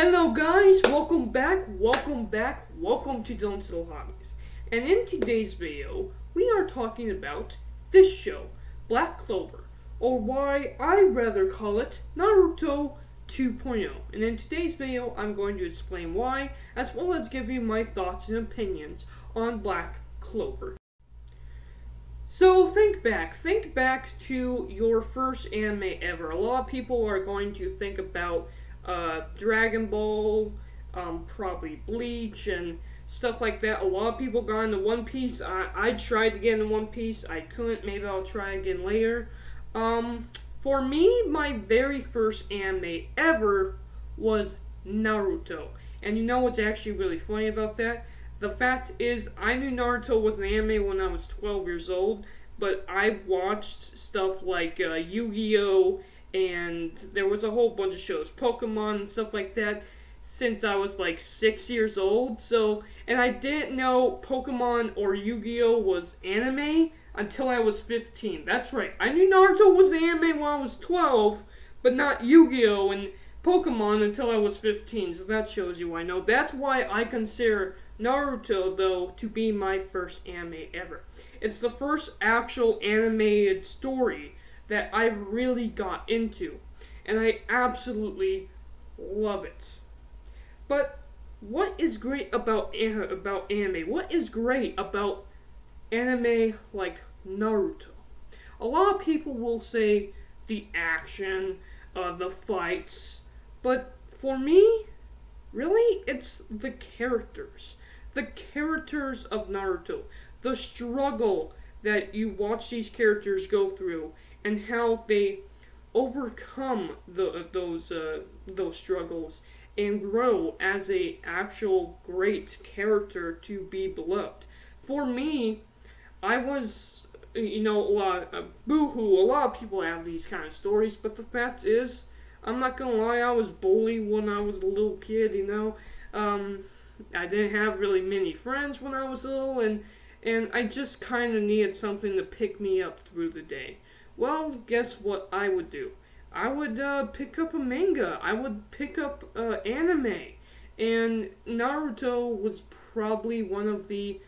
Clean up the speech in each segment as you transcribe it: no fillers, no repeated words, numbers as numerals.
Hello guys, welcome back to Dylan's Little Hobbies. And in today's video, we are talking about this show, Black Clover, or why I rather call it Naruto 2.0. And in today's video, I'm going to explain why, as well as give you my thoughts and opinions on Black Clover. So think back to your first anime ever. A lot of people are going to think about Dragon Ball, probably Bleach and stuff like that. A lot of people got into One Piece. I tried to get into One Piece. I couldn't. Maybe I'll try again later. For me, my very first anime ever was Naruto. And you know what's actually really funny about that? The fact is, I knew Naruto was an anime when I was 12 years old, but I watched stuff like Yu-Gi-Oh! And there was a whole bunch of shows, Pokemon and stuff like that, since I was like 6 years old. So, and I didn't know Pokemon or Yu-Gi-Oh! Was anime until I was 15. That's right, I knew Naruto was an anime when I was 12, but not Yu-Gi-Oh! And Pokemon until I was 15. So that shows you I know. That's why I consider Naruto, though, to be my first anime ever. It's the first actual animated story that I really got into, and I absolutely love it. But what is great about anime? What is great about anime like Naruto? A lot of people will say the action, the fights, but for me, really, it's the characters. The characters of Naruto. The struggle that you watch these characters go through, and how they overcome those struggles and grow as a actual great character to be beloved. For me, I was, boo-hoo, a lot of people have these kind of stories, but the fact is, I'm not gonna lie, I was bullied when I was a little kid, I didn't have really many friends when I was little, and I just kind of needed something to pick me up through the day. Well, guess what I would do? I would pick up a manga. I would pick up anime. And Naruto was probably one of the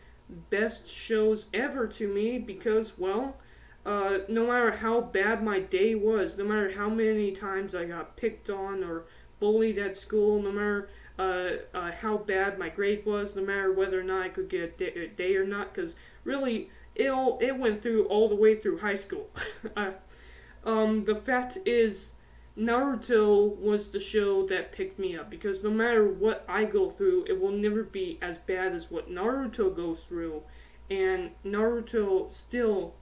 best shows ever to me because, well, no matter how bad my day was, no matter how many times I got picked on or bullied at school, no matter how bad my grade was, no matter whether or not I could get a day or not, because really, it went through all the way through high school. The fact is, Naruto was the show that picked me up, because no matter what I go through, it will never be as bad as what Naruto goes through, and Naruto still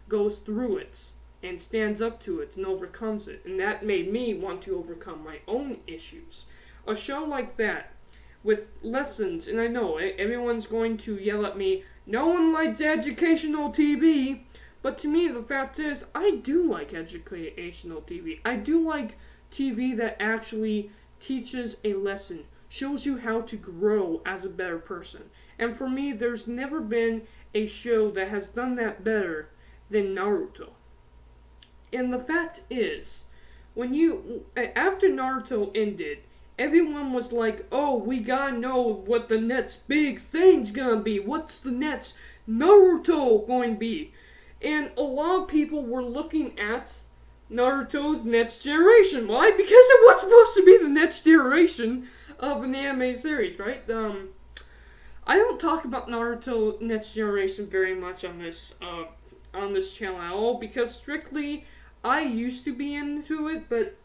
goes through it, and stands up to it, and overcomes it, and that made me want to overcome my own issues. A show like that, with lessons, and I know everyone's going to yell at me, no one likes educational TV, but to me the fact is, I do like educational TV. I do like TV that actually teaches a lesson, shows you how to grow as a better person. And for me, there's never been a show that has done that better than Naruto. And the fact is, after Naruto ended, everyone was like, oh, we gotta know what the next big thing's gonna be. What's the next Naruto going to be? And a lot of people were looking at Naruto's next generation. Why? Because it was supposed to be the next generation of an anime series, right? I don't talk about Naruto next generation very much on this channel at all, because strictly, I used to be into it, but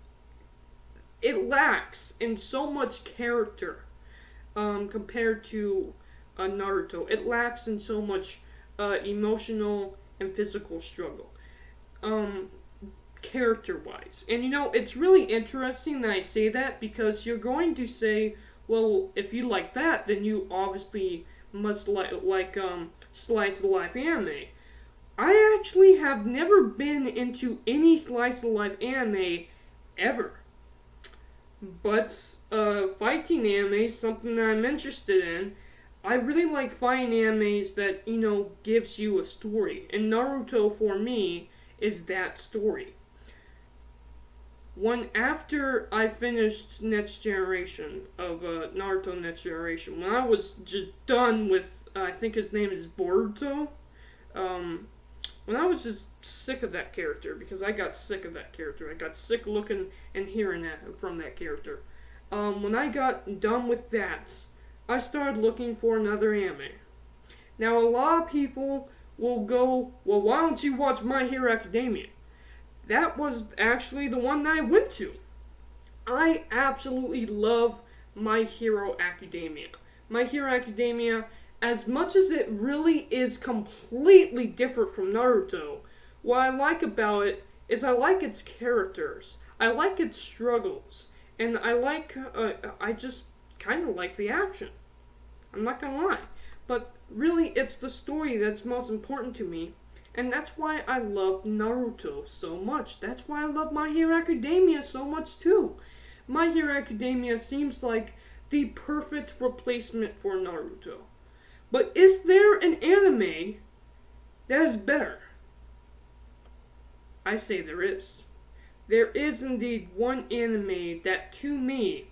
it lacks in so much character compared to Naruto. It lacks in so much emotional and physical struggle, character-wise. And it's really interesting that I say that, because you're going to say, well, if you like that, then you obviously must like slice of life anime. I actually have never been into any slice of life anime ever. But fighting anime is something that I'm interested in. I really like fighting animes that, gives you a story. And Naruto, for me, is that story. after I finished Next Generation of Naruto Next Generation, when I was just done with, I think his name is Boruto, when I was just sick of that character, because I got sick of that character. I got sick looking and hearing that from that character. When I got done with that, I started looking for another anime. Now, a lot of people will go, well, why don't you watch My Hero Academia? That was actually the one that I went to. I absolutely love My Hero Academia. My Hero Academia, as much as it really is completely different from Naruto, what I like about it is I like its characters. I like its struggles. And I just kind of like the action. I'm not gonna lie. But really, it's the story that's most important to me. And that's why I love Naruto so much. That's why I love My Hero Academia so much too. My Hero Academia seems like the perfect replacement for Naruto. But is there an anime that is better? I say there is. There is indeed one anime that, to me,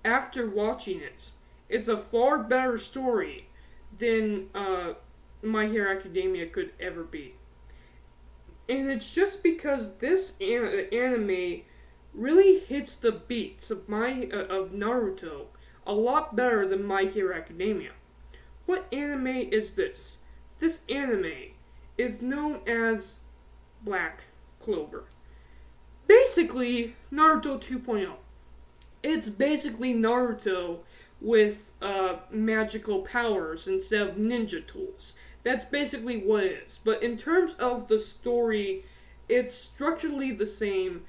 after watching it, is a far better story than My Hero Academia could ever be. And it's just because this anime really hits the beats of Naruto a lot better than My Hero Academia. What anime is this? This anime is known as Black Clover. Basically, Naruto 2.0. It's basically Naruto with magical powers instead of ninja tools. That's basically what it is. But in terms of the story, it's structurally the same.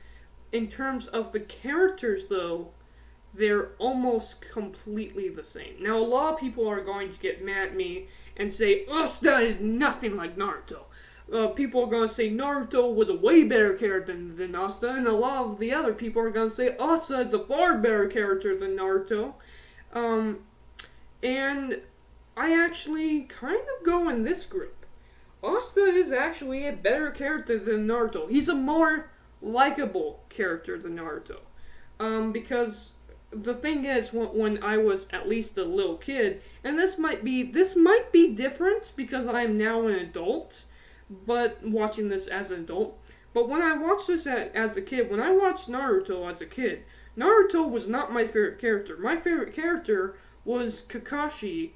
In terms of the characters, though, they're almost completely the same. Now, a lot of people are going to get mad at me and say, Asta is nothing like Naruto. People are going to say Naruto was a way better character than Asta, and a lot of the other people are going to say Asta is a far better character than Naruto. And I actually kind of go in this group. Asta is actually a better character than Naruto. He's a more likable character than Naruto. Because the thing is, when I was at least a little kid, and this might be different because I am now an adult, but watching this as an adult. But when I watched this as a kid, when I watched Naruto as a kid, Naruto was not my favorite character. My favorite character was Kakashi,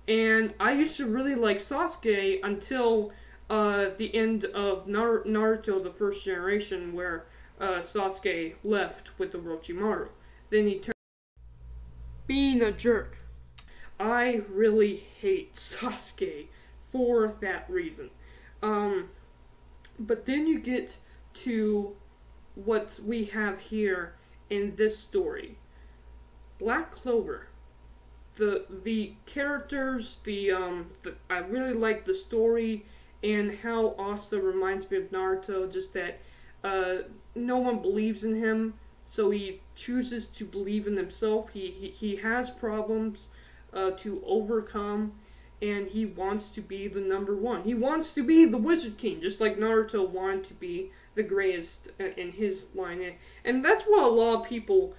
and I used to really like Sasuke until the end of Naruto, the first generation, where Sasuke left with Orochimaru. Then he turned being a jerk. I really hate Sasuke for that reason. But then you get to what we have here in this story. Black Clover. The characters, I really like the story and how Asta reminds me of Naruto, just that no one believes in him, so he chooses to believe in himself. He has problems to overcome, and he wants to be the number one. He wants to be the Wizard King, just like Naruto wanted to be the greatest in his line. And that's what a lot of people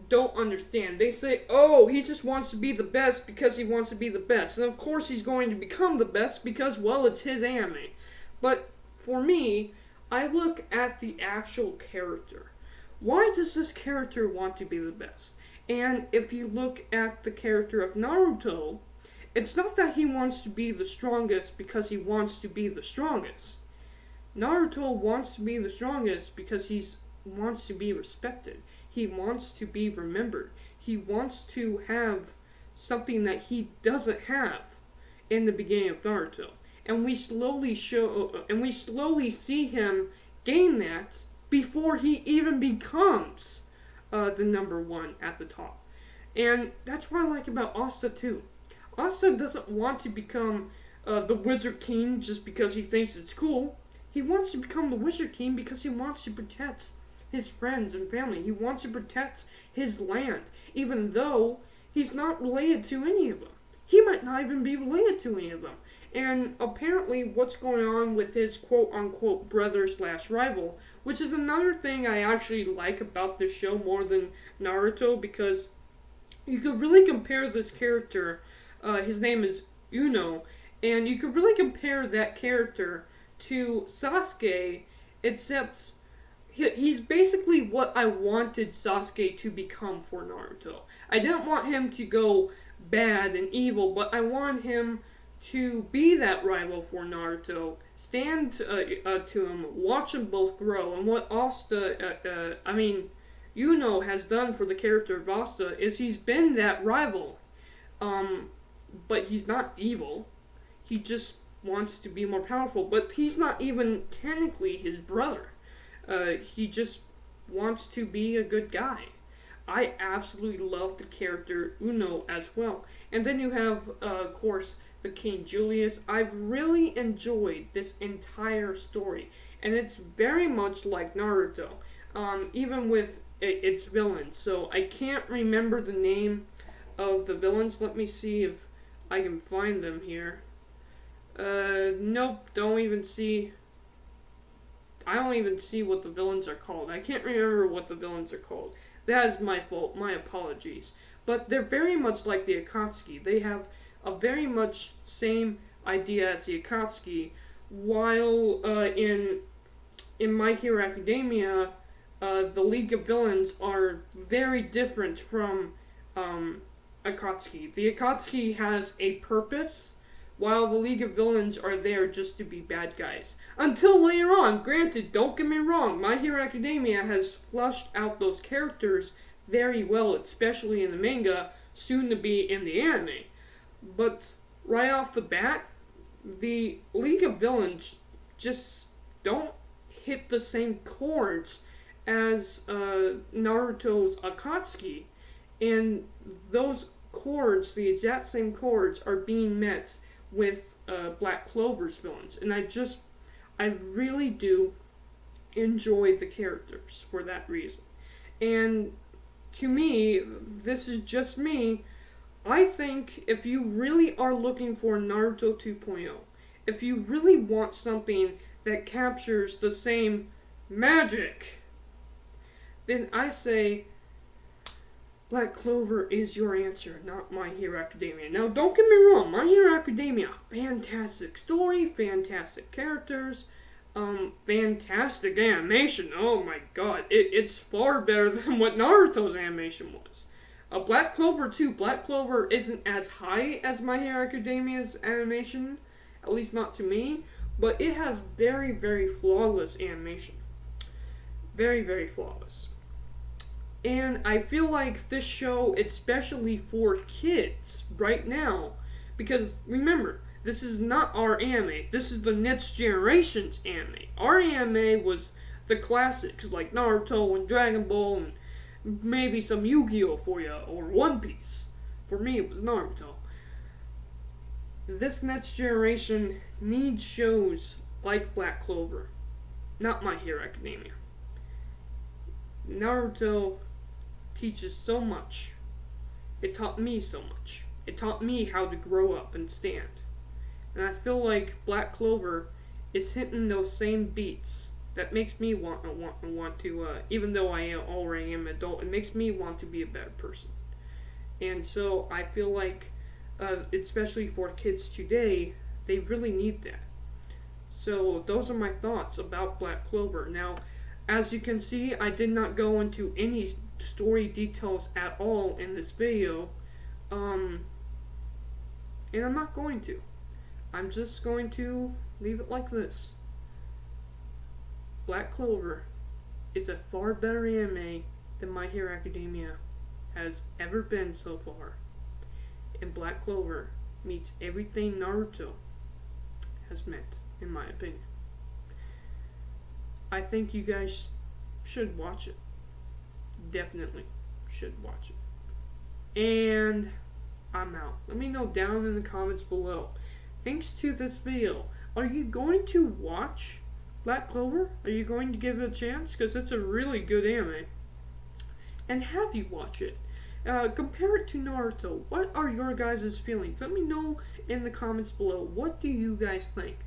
don't understand. They say, oh, he just wants to be the best because he wants to be the best. And of course he's going to become the best because, well, it's his anime. But for me, I look at the actual character. Why does this character want to be the best? And if you look at the character of Naruto, it's not that he wants to be the strongest because he wants to be the strongest. Naruto wants to be the strongest because he wants to be respected. He wants to be remembered. He wants to have something that he doesn't have in the beginning of Naruto. And we slowly see him gain that before he even becomes the number one at the top. And that's what I like about Asta too. Asta doesn't want to become the Wizard King just because he thinks it's cool. He wants to become the Wizard King because he wants to protect his friends and family. He wants to protect his land, even though he's not related to any of them. He might not even be related to any of them. and apparently what's going on with his quote-unquote brother/rival, which is another thing I actually like about this show more than Naruto, because you could really compare this character, his name is Uno, and you could really compare that character to Sasuke, except he's basically what I wanted Sasuke to become for Naruto. I didn't want him to go bad and evil, but I wanted him to be that rival for Naruto, stand to him, watch them both grow, and what Asta, Yuno has done for the character of Asta is he's been that rival, but he's not evil. He just wants to be more powerful, but he's not even technically his brother. He just wants to be a good guy. I absolutely love the character Uno as well. And then you have, of course, the King Julius. I've really enjoyed this entire story, and it's very much like Naruto, even with its villains. So I can't remember the name of the villains. Let me see if I can find them here. Nope, don't even see. I don't even see what the villains are called. I can't remember what the villains are called. That is my fault. My apologies. But they're very much like the Akatsuki. They have a very much same idea as the Akatsuki, while in My Hero Academia, the League of Villains are very different from Akatsuki. The Akatsuki has a purpose, while the League of Villains are there just to be bad guys. Until later on, granted, don't get me wrong, My Hero Academia has flushed out those characters very well, especially in the manga, soon to be in the anime. But right off the bat, the League of Villains just don't hit the same chords as Naruto's Akatsuki. And those chords, the exact same chords, are being met with Black Clover's villains. And I really do enjoy the characters for that reason. And to me, this is just me, I think if you really are looking for Naruto 2.0, if you really want something that captures the same magic, then I say Black Clover is your answer, not My Hero Academia. Now, don't get me wrong, My Hero Academia, fantastic story, fantastic characters, fantastic animation. Oh my god, it's far better than what Naruto's animation was. Black Clover 2, Black Clover isn't as high as My Hero Academia's animation, at least not to me, but it has very, very flawless animation. Very, very flawless. And I feel like this show, especially for kids right now, because remember, this is not our anime, this is the next generation's anime. Our anime was the classics like Naruto and Dragon Ball and maybe some Yu-Gi-Oh for you, or One Piece. For me, it was Naruto. This next generation needs shows like Black Clover, not My Hero Academia. Naruto teaches so much. It taught me so much. It taught me how to grow up and stand. And I feel like Black Clover is hitting those same beats that makes me want to, even though I already am an adult, it makes me want to be a better person. And so I feel like, especially for kids today, they really need that. So those are my thoughts about Black Clover. Now, as you can see, I did not go into any story details at all in this video, and I'm not going to. I'm just going to leave it like this. Black Clover is a far better anime than My Hero Academia has ever been so far. And Black Clover meets everything Naruto has meant, in my opinion. I think you guys should watch it. Definitely should watch it. And I'm out. Let me know down in the comments below. Thanks to this video, are you going to watch Black Clover? Are you going to give it a chance? Because it's a really good anime. And have you watch it? Compare it to Naruto. What are your guys' feelings? Let me know in the comments below. What do you guys think?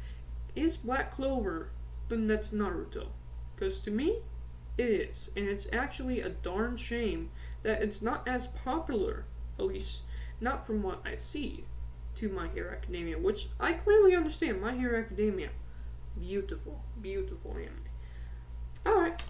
Is Black Clover the next Naruto? Because to me, it is. And it's actually a darn shame that it's not as popular, at least not from what I see, to My Hero Academia, which I clearly understand. My Hero Academia, beautiful, beautiful anime. Alright.